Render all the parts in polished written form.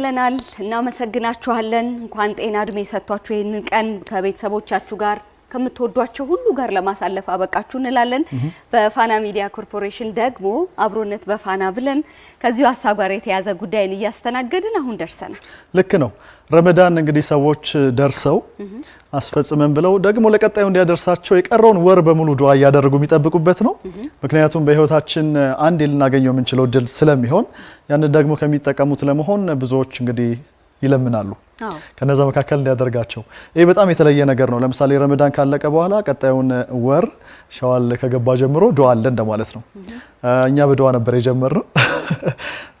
ብለናል። እናመሰግናችኋለን። እንኳን ጤና እድሜ ሰጥቷችሁ ይሄንን ቀን ከቤተሰቦቻችሁ ጋር ከምትወዷቸው ሁሉ ጋር ለማሳለፍ አበቃችሁ እንላለን። በፋና ሚዲያ ኮርፖሬሽን ደግሞ አብሮነት በፋና ብለን ከዚሁ ሀሳብ ጋር የተያዘ ጉዳይን እያስተናገድን አሁን ደርሰናል። ልክ ነው። ረመዳን እንግዲህ ሰዎች ደርሰው አስፈጽመን ብለው ደግሞ ለቀጣዩ እንዲያደርሳቸው የቀረውን ወር በሙሉ ዱዓ እያደረጉ የሚጠብቁበት ነው። ምክንያቱም በህይወታችን አንድ ልናገኘው የምንችለው ድል ስለሚሆን ያን ደግሞ ከሚጠቀሙት ለመሆን ብዙዎች እንግዲህ ይለምናሉ። ከነዛ መካከል እንዲያደርጋቸው ይሄ በጣም የተለየ ነገር ነው። ለምሳሌ ረመዳን ካለቀ በኋላ ቀጣዩን ወር ሸዋል ከገባ ጀምሮ ዱዓ አለ እንደማለት ነው። እኛ በዱዓ ነበር የጀመርነው።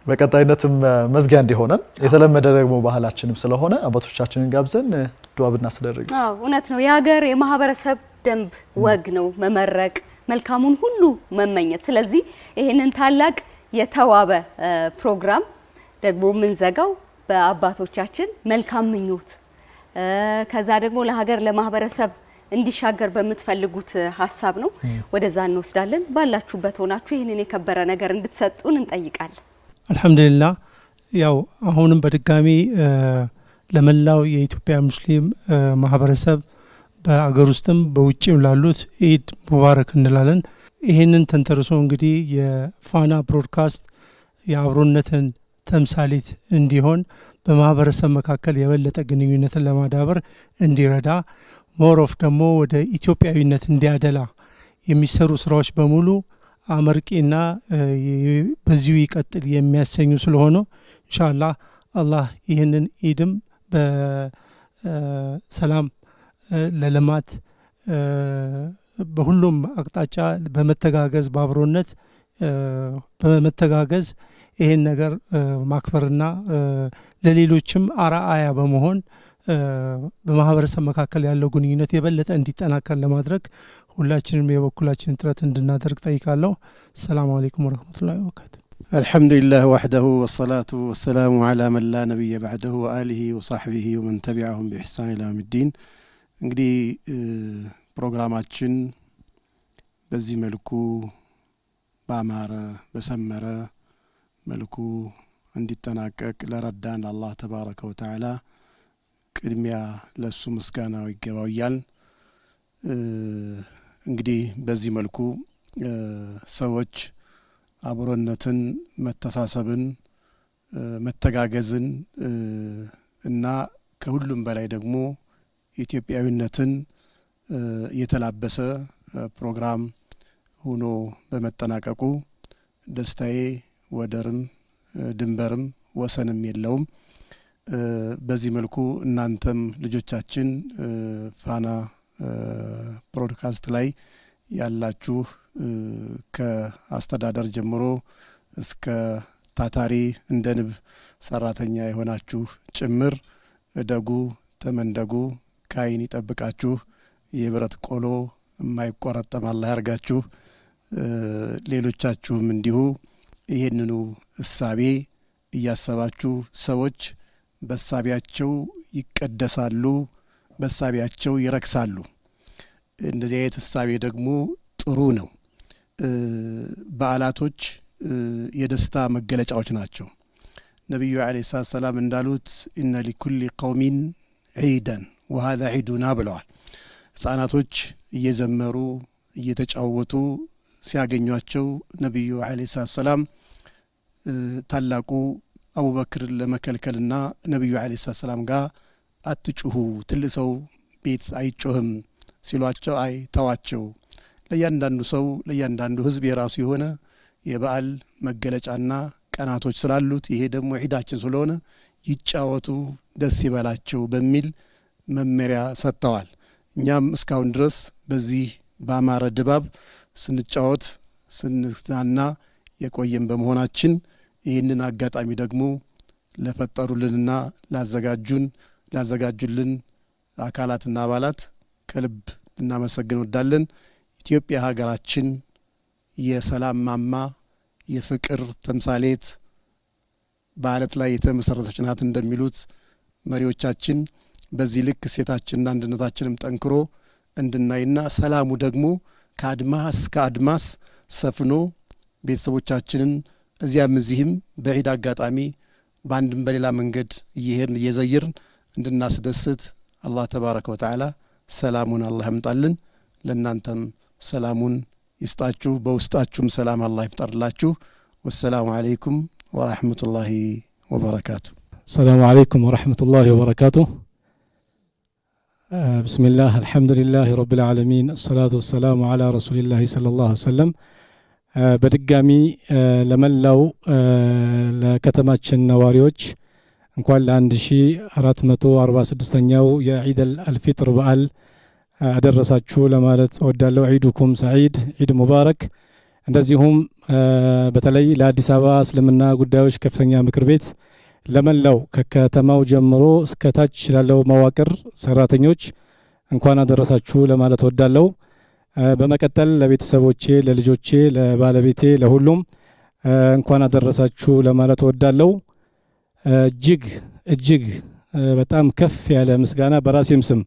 በቀጣይነትም መዝጊያ እንዲሆነን የተለመደ ደግሞ ባህላችንም ስለሆነ አባቶቻችንን ጋብዘን ዱዓ ብናስደርግ እውነት ነው። የሀገር የማህበረሰብ ደንብ ወግ ነው መመረቅ፣ መልካሙን ሁሉ መመኘት። ስለዚህ ይሄንን ታላቅ የተዋበ ፕሮግራም ደግሞ ምንዘጋው በአባቶቻችን መልካም ምኞት ከዛ ደግሞ ለሀገር ለማህበረሰብ እንዲሻገር በመትፈልጉት ሐሳብ ነው። ወደዛ እንወስዳለን። ባላችሁበት ሆናችሁ ይሄንን የከበረ ነገር እንድትሰጡን እንጠይቃለን። አልহামዱሊላህ ያው አሁንም በድጋሚ ለመላው የኢትዮጵያ ሙስሊም ማህበረሰብ በአገር ውስጥም በውጭም ላሉት ኢድ ሙባረክ እንላለን። ይሄንን ተንተርሶ እንግዲህ የፋና ብሮድካስት የአብሮነትን ተምሳሌት እንዲሆን በማህበረሰብ መካከል የበለጠ ግንኙነትን ለማዳበር እንዲረዳ ሞሮፍ ደግሞ ወደ ኢትዮጵያዊነት እንዲያደላ የሚሰሩ ስራዎች በሙሉ አመርቂና በዚሁ ይቀጥል የሚያሰኙ ስለሆነ ኢንሻአላህ አላህ ይህንን ኢድም በሰላም ለልማት በሁሉም አቅጣጫ በመተጋገዝ በአብሮነት በመተጋገዝ ይሄን ነገር ማክበርና ለሌሎችም አራአያ በመሆን በማህበረሰብ መካከል ያለው ግንኙነት የበለጠ እንዲጠናከር ለማድረግ ሁላችንም የበኩላችንን ጥረት እንድናደርግ ጠይቃለሁ። ሰላም አለይኩም ወራህመቱላሂ ወበረካቱ። አልহামዱሊላህ ወህደሁ ወሰላቱ ወሰላሙ ዐላ መን ላ ነብየ በዕደሁ ወአሊሂ ወصحቢሂ ወመን ተቢዐሁም በኢሕሳን ኢላ የውሚዲን። እንግዲህ ፕሮግራማችን በዚህ መልኩ ባማረ በሰመረ መልኩ እንዲጠናቀቅ ለረዳን አላህ ተባረከ ወተዓላ ቅድሚያ ለሱ ምስጋናው ይገባውያል። እንግዲህ በዚህ መልኩ ሰዎች አብሮነትን፣ መተሳሰብን፣ መተጋገዝን እና ከሁሉም በላይ ደግሞ ኢትዮጵያዊነትን የተላበሰ ፕሮግራም ሆኖ በመጠናቀቁ ደስታዬ ወደርም ድንበርም ወሰንም የለውም። በዚህ መልኩ እናንተም ልጆቻችን ፋና ብሮድካስት ላይ ያላችሁ ከአስተዳደር ጀምሮ እስከ ታታሪ እንደ ንብ ሰራተኛ የሆናችሁ ጭምር እደጉ ተመንደጉ፣ ካይን ይጠብቃችሁ፣ የብረት ቆሎ የማይቆረጠም አላህ ያርጋችሁ። ሌሎቻችሁም እንዲሁ ይሄንኑ እሳቤ እያሰባችሁ ሰዎች በሳቢያቸው ይቀደሳሉ፣ በሳቢያቸው ይረክሳሉ። እንደዚህ አይነት እሳቤ ደግሞ ጥሩ ነው። በዓላቶች የደስታ መገለጫዎች ናቸው። ነቢዩ ዓለይሂ ሰላም እንዳሉት ኢነ ሊኩሊ ቀውሚን ዒደን ወሃዛ ዒዱና ብለዋል። ህጻናቶች እየዘመሩ እየተጫወቱ ሲያገኟቸው ነቢዩ ዓለይሂ ሰላም ታላቁ አቡበክር ለመከልከልና ነቢዩ ዓለይሂ ሰላም ጋር አትጩሁ፣ ትልቅ ሰው ቤት አይጮህም ሲሏቸው አይ ተዋቸው፣ ለእያንዳንዱ ሰው ለእያንዳንዱ ህዝብ የራሱ የሆነ የበዓል መገለጫና ቀናቶች ስላሉት ይሄ ደግሞ ዒዳችን ስለሆነ ይጫወቱ፣ ደስ ይበላቸው በሚል መመሪያ ሰጥተዋል። እኛም እስካሁን ድረስ በዚህ በአማረ ድባብ ስንጫወት ስንዝናና የቆየን በመሆናችን ይህንን አጋጣሚ ደግሞ ለፈጠሩልንና ላዘጋጁልን አካላትና አባላት ከልብ ልናመሰግን ወዳለን። ኢትዮጵያ ሀገራችን የሰላም ማማ፣ የፍቅር ተምሳሌት፣ በአለት ላይ የተመሰረተች ናት እንደሚሉት መሪዎቻችን በዚህ ልክ እሴታችንና አንድነታችንም ጠንክሮ እንድናይና ሰላሙ ደግሞ ከአድማስ ከአድማስ ሰፍኖ ቤተሰቦቻችንን እዚያም እዚህም በዒድ አጋጣሚ በአንድም በሌላ መንገድ እየሄድን እየዘየርን እንድናስደስት አላህ ተባረከ ወተዓላ ሰላሙን አላህ ያምጣልን። ለእናንተም ሰላሙን ይስጣችሁ፣ በውስጣችሁም ሰላም አላህ ይፍጠርላችሁ። ወሰላሙ አለይኩም ወራህመቱላሂ ወበረካቱ። السلام عليكم ورحمة الله وبركاته. بسم الله الحمد لله رب العالمين الصلاة والسلام على رسول الله صلى الله عليه وسلم. بدقامي لملاو لكتماتشن نواريوش እንኳን ለ1446ኛው የዒድ አልፊጥር በዓል አደረሳችሁ ለማለት እወዳለሁ። ዒዱኩም ሰዒድ፣ ዒድ ሙባረክ። እንደዚሁም በተለይ ለአዲስ አበባ እስልምና ጉዳዮች ከፍተኛ ምክር ቤት ለመላው ከከተማው ጀምሮ እስከ ታች ላለው መዋቅር ሰራተኞች እንኳን አደረሳችሁ ለማለት እወዳለሁ። በመቀጠል ለቤተሰቦቼ፣ ለልጆቼ፣ ለባለቤቴ፣ ለሁሉም እንኳን አደረሳችሁ ለማለት እወዳለሁ። እጅግ በጣም ከፍ ያለ ምስጋና በራሴም ስም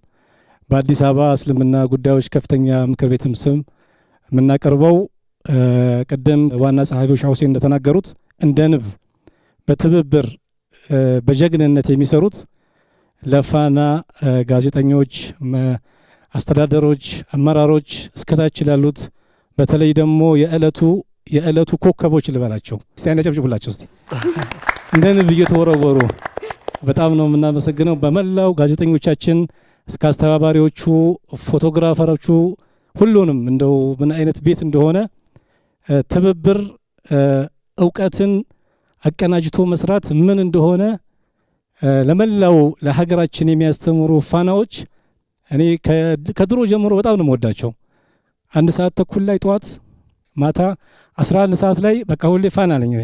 በአዲስ አበባ እስልምና ጉዳዮች ከፍተኛ ምክር ቤትም ስም የምናቀርበው ቅድም ዋና ጸሐፊው ሻህ ሁሴን እንደተናገሩት እንደ ንብ በትብብር በጀግንነት የሚሰሩት ለፋና ጋዜጠኞች፣ አስተዳደሮች፣ አመራሮች እስከታች ላሉት በተለይ ደግሞ የዕለቱ ኮከቦች ልበላቸው እስቲ ያጨብጭቡላቸው እስቲ እንደ ንብ እየተወረወሩ በጣም ነው የምናመሰግነው። በመላው ጋዜጠኞቻችን እስከ አስተባባሪዎቹ፣ ፎቶግራፈሮቹ ሁሉንም እንደው ምን አይነት ቤት እንደሆነ ትብብር እውቀትን አቀናጅቶ መስራት ምን እንደሆነ ለመላው ለሀገራችን የሚያስተምሩ ፋናዎች እኔ ከድሮ ጀምሮ በጣም ነው የምወዳቸው። 1 ሰዓት ተኩል ላይ ጠዋት ማታ 11 ሰዓት ላይ በቃ ሁሌ ፋና ነኝ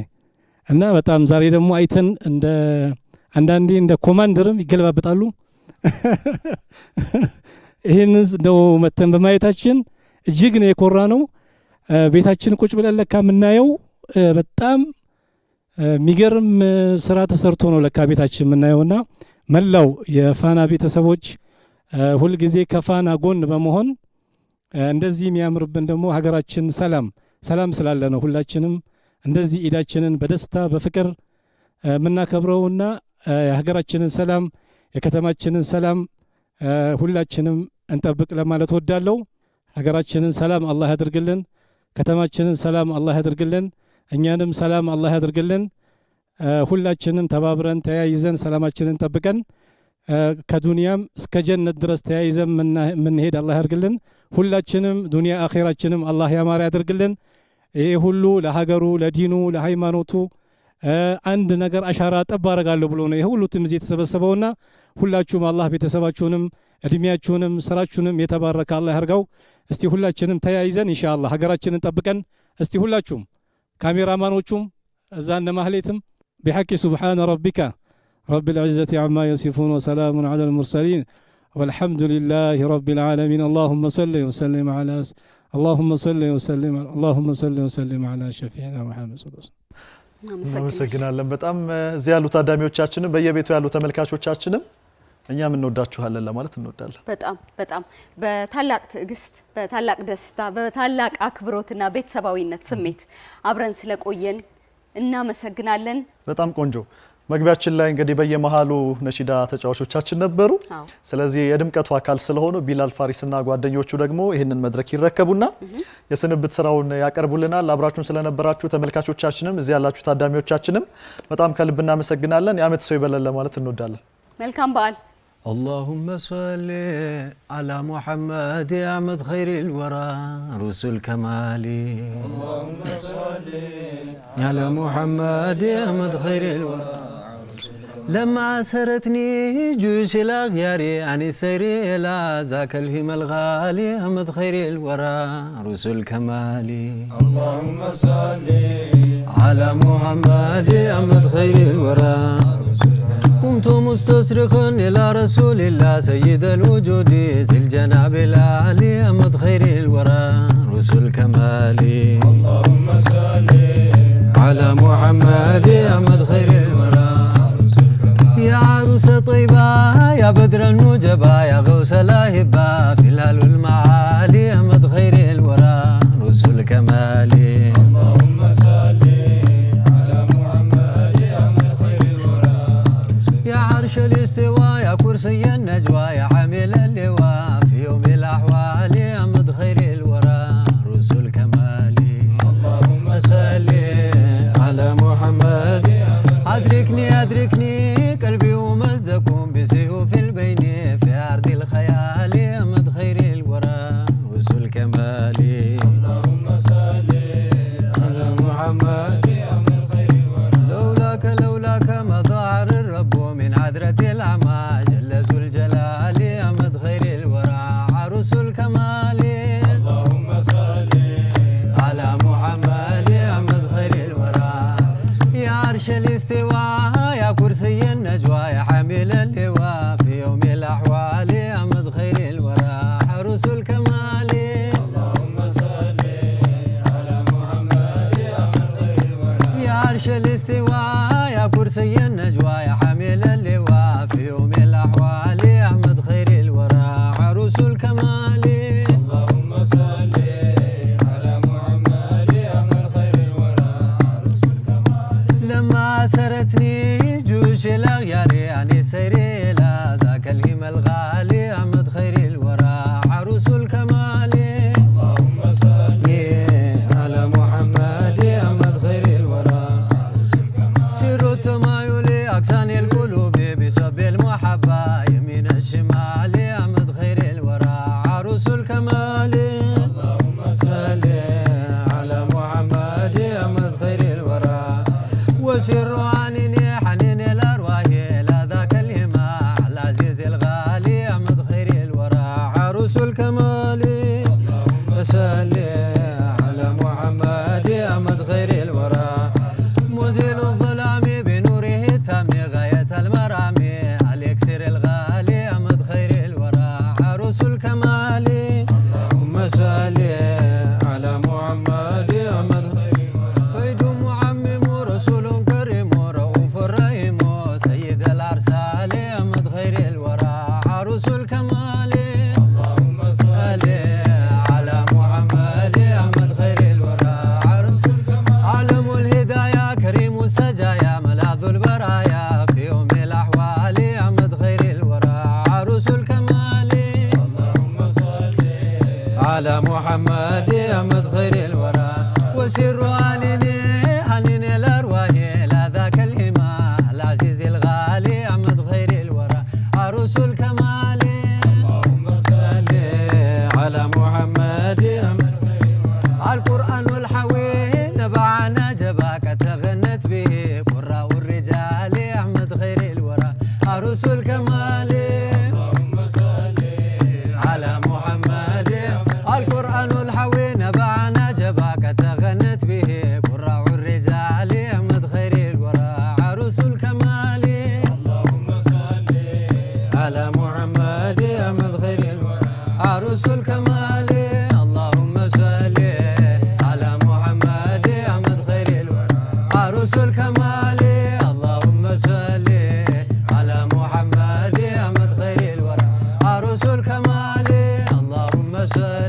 እና በጣም ዛሬ ደግሞ አይተን እንደ አንዳንዴ እንደ ኮማንደርም ይገለባበጣሉ። ይሄን ነው መተን በማየታችን እጅግ ነው የኮራ ነው። ቤታችን ቁጭ ብለን ለካ የምናየው በጣም የሚገርም ስራ ተሰርቶ ነው ለካ ቤታችን የምናየውና መላው የፋና ቤተሰቦች ሁልጊዜ ከፋና ጎን በመሆን እንደዚህ የሚያምርብን ደግሞ ሀገራችን ሰላም ስላለ ነው ሁላችንም እንደዚህ ኢዳችንን በደስታ በፍቅር የምናከብረውና የሀገራችንን ሰላም የከተማችንን ሰላም ሁላችንም እንጠብቅ ለማለት ወዳለው። ሀገራችንን ሰላም አላህ ያድርግልን፣ ከተማችንን ሰላም አላህ ያድርግልን፣ እኛንም ሰላም አላህ ያድርግልን። ሁላችንም ተባብረን ተያይዘን ሰላማችንን ጠብቀን ከዱንያም እስከ ጀነት ድረስ ተያይዘን ምንሄድ አላህ ያድርግልን። ሁላችንም ዱንያ አኺራችንም አላህ ያማረ ያድርግልን። ይሄ ሁሉ ለሀገሩ ለዲኑ ለሃይማኖቱ አንድ ነገር አሻራ ጠብ አደርጋለሁ ብሎ ነው ይሄ ሁሉ ትምዝ የተሰበሰበውና ሁላችሁም አላህ ቤተሰባችሁንም እድሜያችሁንም ስራችሁንም የተባረከ አላህ ያርጋው። እስቲ ሁላችንም ተያይዘን ኢንሻአላህ ሀገራችንን ጠብቀን እስቲ ሁላችሁም ካሜራማኖቹም እዛ እነ ማህሌትም بحق سبحان ربك رب العزة عما يصفون وسلام على المرسلين والحمد لله رب العالمين. اللهم صل وسلم على شفيعنا محمد صلى الله عليه وسلم. እናመሰግናለን በጣም እዚህ ያሉ ታዳሚዎቻችንን በየቤቱ ያሉ ተመልካቾቻችንን እኛም እንወዳችኋለን ለማለት እንወዳለን። በጣም በታላቅ ትዕግስት በታላቅ ደስታ በታላቅ አክብሮትና ቤተሰባዊነት ስሜት አብረን ስለቆየን እናመሰግናለን። በጣም ቆንጆ መግቢያችን ላይ እንግዲህ በየመሃሉ ነሺዳ ተጫዋቾቻችን ነበሩ። ስለዚህ የድምቀቱ አካል ስለሆኑ ቢላል ፋሪስና ጓደኞቹ ደግሞ ይህንን መድረክ ይረከቡና የስንብት ስራውን ያቀርቡልናል። አብራችሁን ስለነበራችሁ ተመልካቾቻችንም እዚህ ያላችሁ ታዳሚዎቻችንም በጣም ከልብ እናመሰግናለን። የዓመት ሰው ይበለን ለማለት እንወዳለን። መልካም በዓል። اللهم صل على محمد يا أحمد خير الورى رسل كمالي. اللهم صل على محمد يا أحمد خير الورى لما سرتني جيوش الأغيار عن السير إلى ذاك الهم الغالي أحمد خير الورى رسل كمالي. اللهم صل على محمد يا أحمد خير الورى قمت مستصرخا إلى رسول الله سيد الوجود ذي الجناب العالي أحمد خير الورى رسل كمالي. اللهم صل على محمد أحمد خير الورى يا عروس طيبة يا بدر النجبة يا غوث الأهبة في الهل والمعالي أحمد خير الورى رسل كمالي. اللهم صل على محمد أحمد خير الورى عرش الاستواء يا كرسي النجوى يا حامل اللواء في يوم الأحوال يا مدخير الورى رسل كمالي اللهم صل على محمد أدركني قلبي ومزدكم بسيوف البين في أرض الخيال يا مدخير الورى رسل كمالي اللهم صل على محمد لولاك ما ظهر الرب من عذرة الأعمى جل ذو الجلال يا مدخير الورى عروس الكمال اللهم صل على محمد يا مدخير الورى يا عرش الاستواء يا كرسي النجوى يا حامل اللواء في يوم الأحوال يا مدخير الورى عروس الكمال اللهم صل على محمد يا مدخير الورى يا عرش الاستواء يا كرسي النجوى يا حامل اللواء في يوم الأحوال يا مدخير الورى عروس الكمال اللهم صل على محمد يا مدخير الورى عروس الكمال لما سرتني جيوش الأغيار يعني سيري إلى ذاك الهم الغالي يا مدخير الورى عروس الكمال اللهم صل على محمد يا مدخير الورى سرت ما يولي أكسان القلوب بسبب المحبة يمين الشمال يا مدخير الورى عروس الكمال اللهم صل على محمد يا مدخير الورى وسر عنني حنين الأرواح إلى ذاك الهمة العزيز الغالي يا مدخير الورى عروس الكمال اللهم صل على محمد يا مدخير الورى مزيل الظلام بنوره التام غاية المرام الإكسير الغالي يا مدخير الورى عروس الكمال اللهم صل على محمد يا مدخير الورى فيد معمم رسول كريم رؤوف رحيم سيد الأرسال يا مدخير الورى عروس الكمال اللهم صل على محمد يا مدخير الورى عروس الكمال عالم الهدايا كريم السجايا ملاذ البرايا في يوم الأحوال يا مدخير الورى عروس الكمال اللهم صل على محمد يا مدخير الورى وسر عنين الأرواح إلى ذاك الهمة العزيز الغالي يا مدخير الورى عروس الكمال اللهم صل على محمد يا مدخير الورى القرآن الحوي نبعنا جباك تغنت به قراء الرجال يا مدخير الورى عروس الكمال اللهم صل على محمد القرآن الحوي نبعنا جباك تغنت به قراء الرجال يا مدخير الورى عروس الكمال اللهم صل على محمد يا مدخير الورى عروس الكمال اللهم صل على محمد يا مدخير الورى عروس الكمال اللهم صل على محمد يا مدخير الورى عروس الكمال اللهم صل